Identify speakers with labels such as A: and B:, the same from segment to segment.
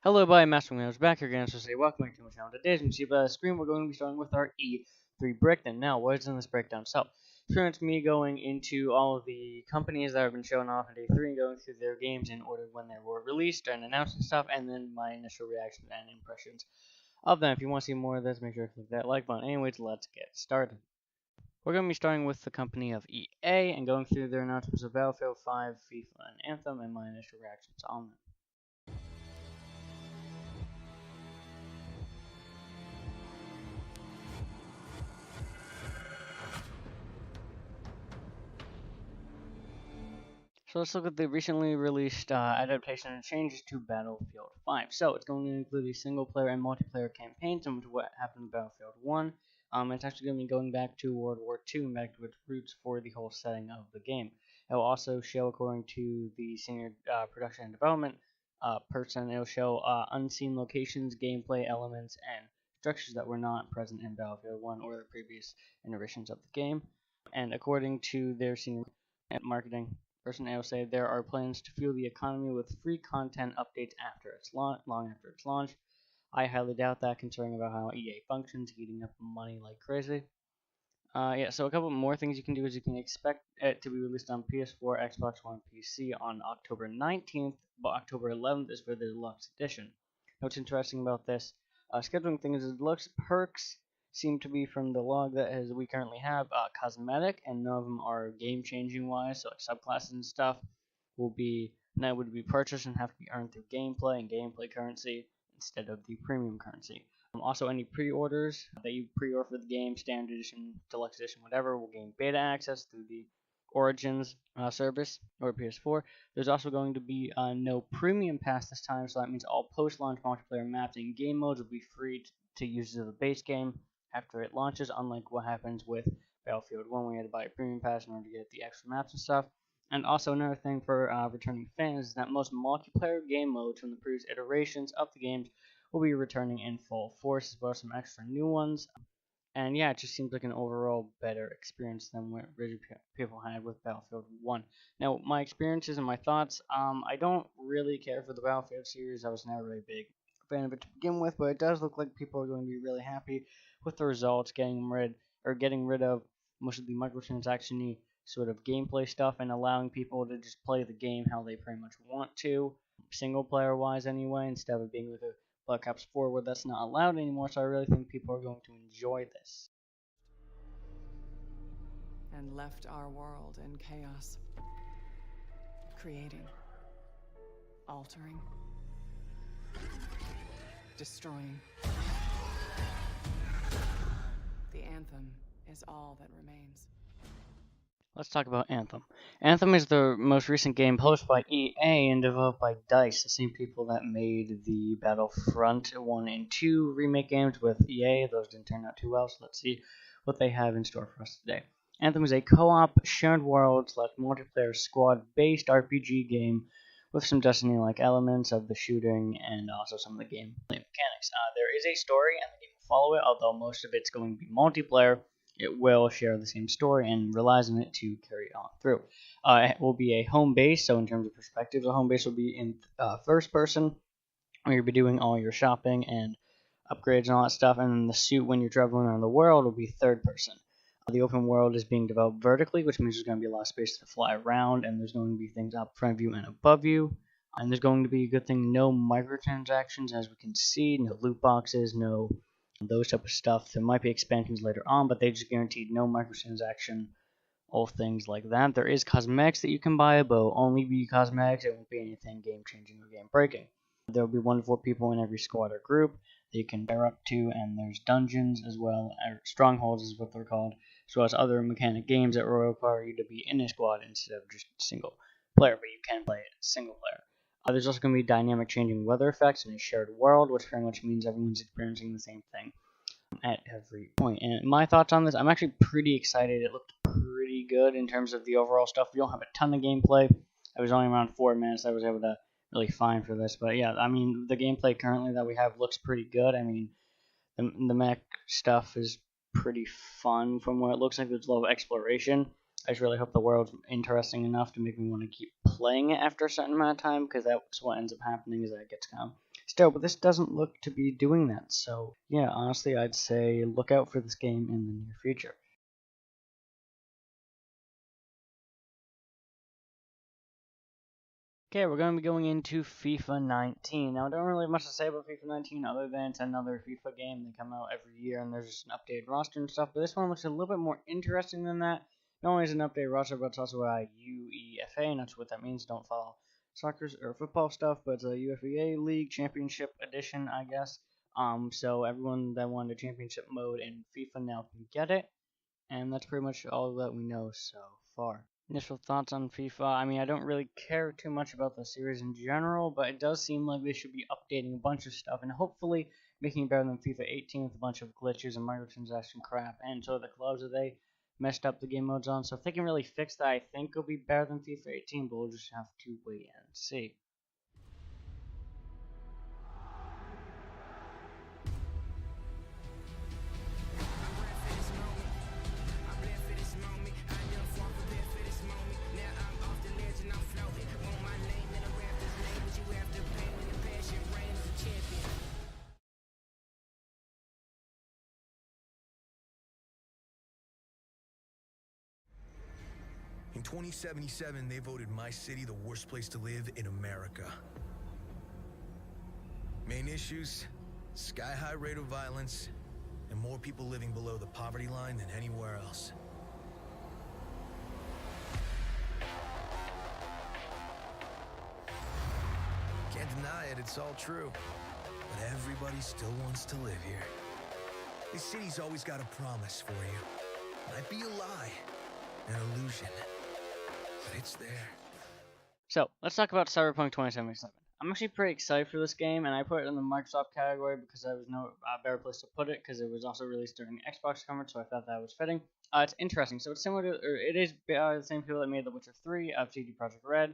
A: Hello, everybody, Master Windows back here again. So say welcome back to my channel. Today, as you can see by the screen, we're going to be starting with our E3 breakdown. Now, what is in this breakdown? So, it's me going into all of the companies that have been showing off at E3 and going through their games in order when they were released and announced and stuff, and then my initial reactions and impressions of them. If you want to see more of this, make sure to click that like button. Anyways, let's get started. We're going to be starting with the company of EA and going through their announcements of Battlefield 5, FIFA, and Anthem, and my initial reactions on them. So let's look at the recently released adaptation and changes to Battlefield 5. So it's going to include a single player and multiplayer campaign, similar to what happened in Battlefield 1. It's actually going to be going back to World War II and back to its roots for the whole setting of the game. It will also show, according to the senior production and development person, it will show unseen locations, gameplay elements, and structures that were not present in Battlefield 1 or the previous iterations of the game. And according to their senior marketing person, will say there are plans to fuel the economy with free content updates after its long after its launch. I highly doubt that, considering about how EA functions, eating up money like crazy. So a couple more things you can do is you can expect it to be released on PS4, Xbox One, PC on October 19th, but October 11th is for the deluxe edition. What's interesting about this scheduling thing is the deluxe perks seem to be, from the log that we currently have, cosmetic, and none of them are game-changing wise. So like subclasses and stuff would be purchased and have to be earned through gameplay and gameplay currency instead of the premium currency. Also, any pre-orders that you pre-order for the game, standard edition, deluxe edition, whatever, will gain beta access through the Origins service or PS4. There's also going to be no premium pass this time, so that means all post-launch multiplayer maps and game modes will be free to use as the base game after it launches, unlike what happens with Battlefield 1, where you had to buy a premium pass in order to get the extra maps and stuff. And also another thing for returning fans is that most multiplayer game modes from the previous iterations of the games will be returning in full force, as well as some extra new ones. And yeah, it just seems like an overall better experience than what original people had with Battlefield 1. Now, my experiences and my thoughts, I don't really care for the Battlefield series. I was never really big fan of it to begin with, but it does look like people are going to be really happy with the results, getting rid of most of the microtransaction-y sort of gameplay stuff and allowing people to just play the game how they pretty much want to, single player wise anyway, instead of being like a Black Ops 4 where that's not allowed anymore. So I really think people are going to enjoy this.
B: And left our world in chaos, creating, altering, destroying. The Anthem is all that remains.
A: Let's talk about Anthem. Anthem is the most recent game published by EA and developed by DICE, the same people that made the Battlefront 1 and 2 remake games with EA. Those didn't turn out too well, so let's see what they have in store for us today. Anthem is a co-op, shared world / multiplayer squad-based RPG game with some Destiny-like elements of the shooting and also some of the gameplay mechanics. There is a story, and the game will follow it, although most of it's going to be multiplayer. It will share the same story and relies on it to carry it on through. It will be a home base, so in terms of perspective, the home base will be in first person, where you'll be doing all your shopping and upgrades and all that stuff, and then the suit when you're traveling around the world will be third person. The open world is being developed vertically, which means there's going to be a lot of space to fly around, and there's going to be things up front of you and above you. And there's going to be a good thing, no microtransactions, as we can see, no loot boxes, no those type of stuff. There might be expansions later on, but they just guaranteed no microtransaction, all things like that. There is cosmetics that you can buy, but it will only be cosmetics. It won't be anything game-changing or game-breaking. There will be 1 to 4 people in every squad or group that you can pair up to, and there's dungeons as well, or strongholds is what they're called, as well as other mechanic games that will require you to be in a squad instead of just single player, but you can play it single player. There's also going to be dynamic changing weather effects in a shared world, which pretty much means everyone's experiencing the same thing at every point. And my thoughts on this, I'm actually pretty excited. It looked pretty good in terms of the overall stuff. We don't have a ton of gameplay. I was only around 4 minutes I was able to really find for this. But yeah, I mean, the gameplay currently that we have looks pretty good. I mean, the mech stuff is pretty fun from what it looks like. There's a lot of exploration. I just really hope the world's interesting enough to make me want to keep playing it after a certain amount of time, because that's what ends up happening, is that it gets kind of Still, but this doesn't look to be doing that. So yeah, honestly, I'd say look out for this game in the near future. Okay, we're going to be going into FIFA 19. Now, I don't really have much to say about FIFA 19 other than it's another FIFA game. They come out every year and there's just an updated roster and stuff, but this one looks a little bit more interesting than that. Not only is it an updated roster, but it's also a UEFA, and that's what that means. Don't follow soccer or football stuff, but it's a UEFA League Championship Edition, I guess. So everyone that wanted a championship mode in FIFA now can get it, and that's pretty much all that we know so far. Initial thoughts on FIFA. I mean, I don't really care too much about the series in general, but it does seem like they should be updating a bunch of stuff and hopefully making it better than FIFA 18 with a bunch of glitches and microtransaction crap and so the clubs that they messed up the game modes on. So if they can really fix that, I think it'll be better than FIFA 18, but we'll just have to wait and see.
C: In 2077, they voted my city the worst place to live in America. Main issues, sky-high rate of violence, and more people living below the poverty line than anywhere else. Can't deny it, it's all true. But everybody still wants to live here. This city's always got a promise for you. Might be a lie, an illusion. But it's there.
A: So, let's talk about Cyberpunk 2077. I'm actually pretty excited for this game, and I put it in the Microsoft category because there was no better place to put it, because it was also released during the Xbox conference, so I thought that was fitting. It's interesting. So it's similar to, or it is the same people that made The Witcher 3 of CD Projekt Red,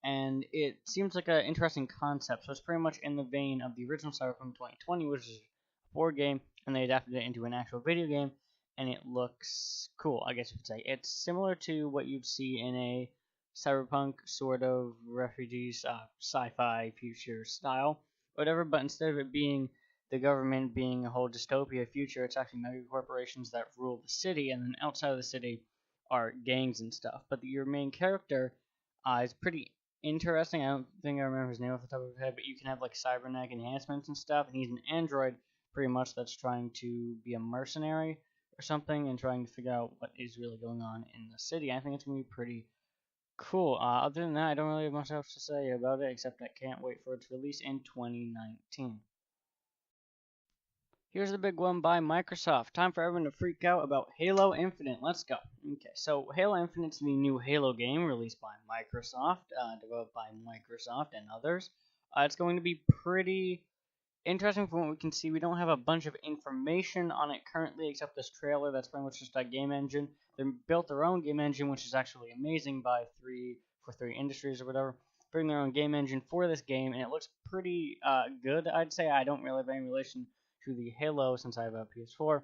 A: and it seems like an interesting concept. So it's pretty much in the vein of the original Cyberpunk 2020, which is a board game, and they adapted it into an actual video game, and it looks cool, I guess you could say. It's similar to what you'd see in a cyberpunk sort of refugees sci-fi future style, whatever, but instead of it being the government being a whole dystopia future, it's actually mega corporations that rule the city, and then outside of the city are gangs and stuff. But your main character is pretty interesting. I don't think I remember his name off the top of my head, but you can have like cybernetic enhancements and stuff, and he's an android pretty much that's trying to be a mercenary or something and trying to figure out what is really going on in the city. I think it's going to be pretty cool. Other than that, I don't really have much else to say about it, except I can't wait for it to release in 2019. Here's the big one by Microsoft. Time for everyone to freak out about Halo Infinite. Let's go. Okay, so Halo Infinite's the new Halo game released by Microsoft, developed by Microsoft and others. It's going to be pretty interesting from what we can see. We don't have a bunch of information on it currently except this trailer that's pretty much just a game engine. They built their own game engine, which is actually amazing, by 343 Industries or whatever. Bring their own game engine for this game, and it looks pretty good, I'd say. I don't really have any relation to the Halo since I have a PS4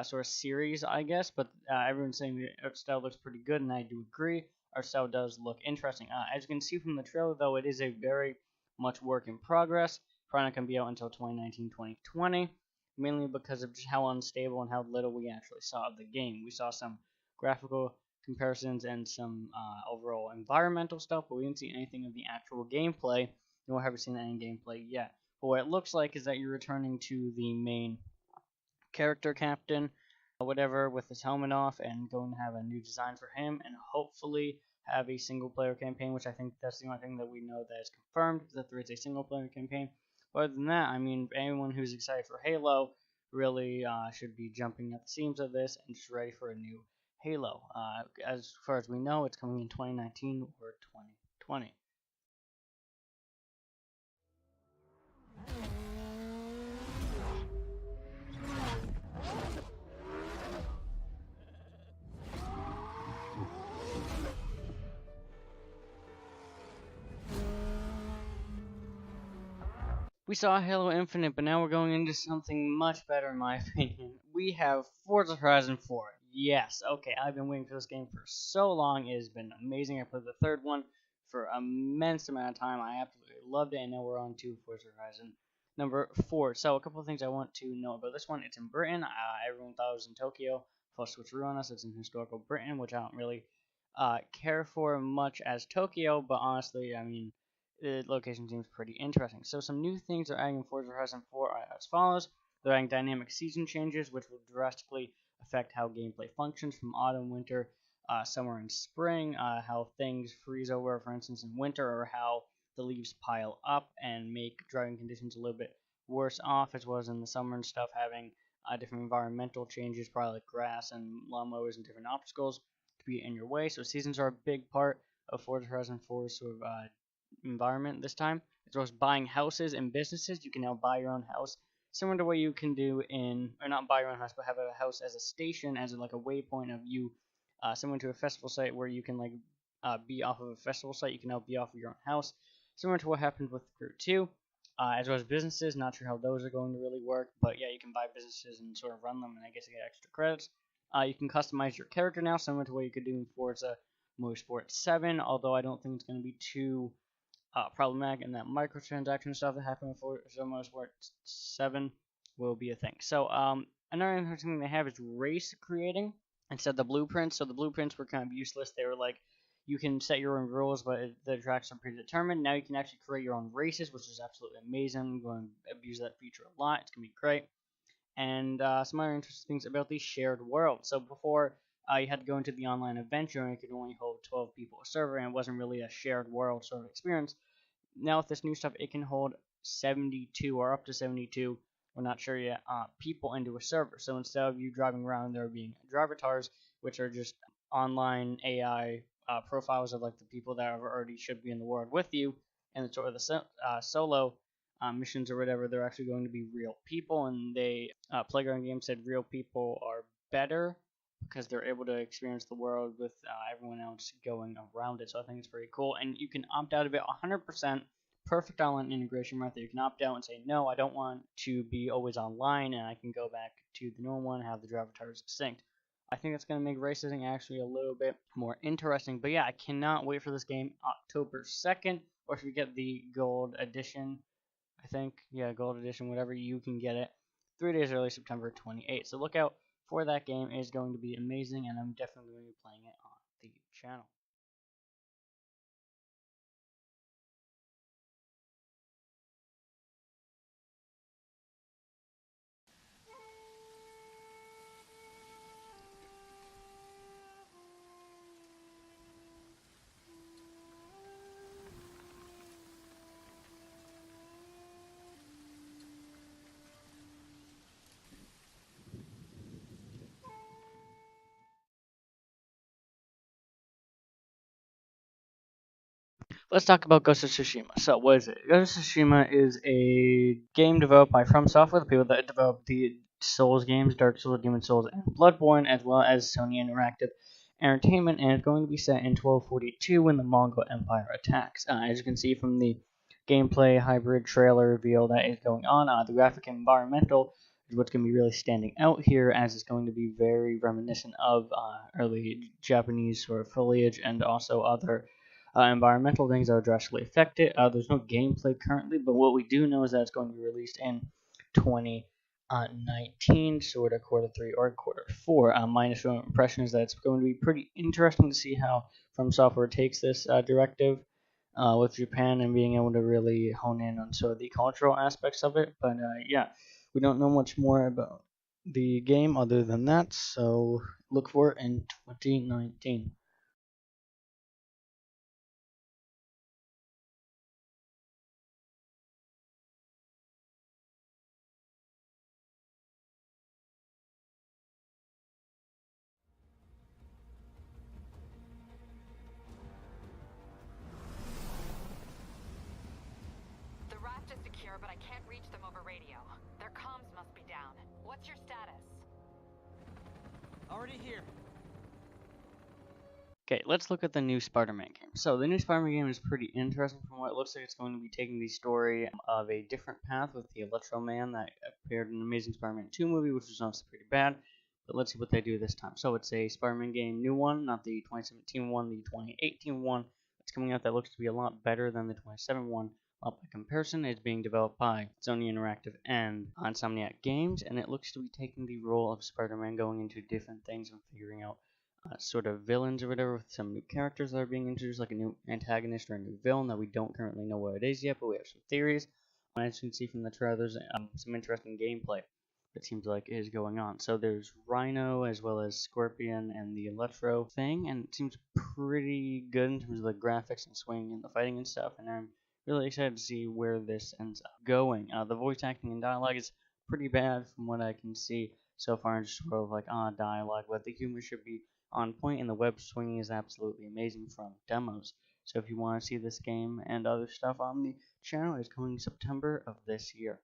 A: sort of series, I guess, but everyone's saying the art style looks pretty good, and I do agree. Art style does look interesting. As you can see from the trailer, though, it is a very much work in progress. Probably not going to be out until 2019-2020, mainly because of just how unstable and how little we actually saw of the game. We saw some graphical comparisons and some overall environmental stuff, but we didn't see anything of the actual gameplay, nor have we seen any gameplay yet. But what it looks like is that you're returning to the main character captain, whatever, with his helmet off, and going to have a new design for him, and hopefully have a single-player campaign, which I think that's the only thing that we know that is confirmed, that there is a single-player campaign. Other than that, I mean, anyone who's excited for Halo really should be jumping at the seams of this and just ready for a new Halo. As far as we know, it's coming in 2019 or 2020. We saw Halo Infinite, but now we're going into something much better in my opinion. We have Forza Horizon 4. Yes, okay, I've been waiting for this game for so long. It has been amazing. I played the third one for immense amount of time. I absolutely loved it, and now we're on to Forza Horizon number 4. So a couple of things I want to know about this one. It's in Britain. Everyone thought it was in Tokyo. Plus, switcheroo on us. It's in historical Britain, which I don't really care for much as Tokyo, but honestly, I mean, the location seems pretty interesting. So some new things they're adding in Forza Horizon 4 are as follows. They're adding dynamic season changes, which will drastically affect how gameplay functions from autumn, winter, summer, and spring, how things freeze over, for instance, in winter, or how the leaves pile up and make driving conditions a little bit worse off, as well as in the summer and stuff, having different environmental changes, probably like grass and lawnmowers and different obstacles to be in your way. So seasons are a big part of Forza Horizon 4's sort of environment this time. As well as buying houses and businesses, you can now buy your own house, similar to what you can do in, or not buy your own house, but have a house as a station, as like a waypoint of you, similar to a festival site where you can like be off of a festival site. You can now be off of your own house, similar to what happened with Crew 2. As well as businesses, not sure how those are going to really work, but yeah, you can buy businesses and sort of run them, and I guess you get extra credits. You can customize your character now, similar to what you could do in Forza Motorsport 7, although I don't think it's going to be too problematic, and that microtransaction stuff that happened with Forza Motorsport 7 will be a thing. So another interesting thing they have is race creating instead of the blueprints. So the blueprints were kind of useless. They were like, you can set your own rules, but the tracks are predetermined. Now you can actually create your own races, which is absolutely amazing. I'm going to abuse that feature a lot. It's going to be great. And some other interesting things about the shared world. So before, you had to go into the online adventure, and you could only hold 12 people a server, and it wasn't really a shared world sort of experience. Now with this new stuff, it can hold 72 or up to 72, we're not sure yet, people into a server. So instead of you driving around, there being drivatars, which are just online AI profiles of like the people that already should be in the world with you, and sort of the solo missions or whatever, they're actually going to be real people. And they Playground Games said real people are better because they're able to experience the world with everyone else going around it. So I think it's pretty cool, and you can opt out of it 100%. Perfect online integration right there. You can opt out and say, no, I don't want to be always online, and I can go back to the normal one and have the drivatars synced. I think that's going to make racing actually a little bit more interesting. But yeah, I cannot wait for this game October 2nd, or if you get the gold edition, I think, yeah, gold edition, whatever, you can get it 3 days early, September 28th. So look out for that game. It is going to be amazing, and I'm definitely going to be playing it on the channel. Let's talk about Ghost of Tsushima. So, what is it? Ghost of Tsushima is a game developed by From Software, the people that developed the Souls games, Dark Souls, Demon Souls, and Bloodborne, as well as Sony Interactive Entertainment, and it's going to be set in 1242 when the Mongol Empire attacks. As you can see from the gameplay hybrid trailer reveal that is going on, the graphic and environmental is what's going to be really standing out here, as it's going to be very reminiscent of early Japanese sort of foliage and also other environmental things that are drastically affected. There's no gameplay currently, but what we do know is that it's going to be released in 2019, sort of quarter 3 or quarter 4. My initial impression is that it's going to be pretty interesting to see how From Software takes this directive with Japan and being able to really hone in on sort of the cultural aspects of it. But yeah, we don't know much more about the game other than that, so look for it in 2019.
B: The raft is secure, but I can't reach them over radio. Their comms must be down. What's your status?
D: Already here.
A: Okay, let's look at the new SpiderMan game. So the new SpiderMan game is pretty interesting. From what it looks like, it's going to be taking the story of a different path with the Electro Man that appeared in the Amazing Spider-Man 2 movie, which was honestly pretty bad. But let's see what they do this time. So it's a Spider-Man game, new one, not the 2017 one, the 2018 one, It's coming out that looks to be a lot better than the 27 one. By comparison, it's being developed by Sony Interactive and Insomniac Games, and it looks to be taking the role of Spider-Man, going into different things and figuring out sort of villains or whatever, with some new characters that are being introduced, like a new antagonist or a new villain that we don't currently know what it is yet, but we have some theories. As you can see from the trailers, some interesting gameplay that seems like is going on. So there's Rhino as well as Scorpion and the Electro thing, and it seems pretty good in terms of the graphics and swing and the fighting and stuff, and I'm really excited to see where this ends up going. The voice acting and dialogue is pretty bad from what I can see so far, just sort of like dialogue, but the humor should be on point, and the web swinging is absolutely amazing from demos. So if you want to see this game and other stuff on the channel, it's coming September of this year.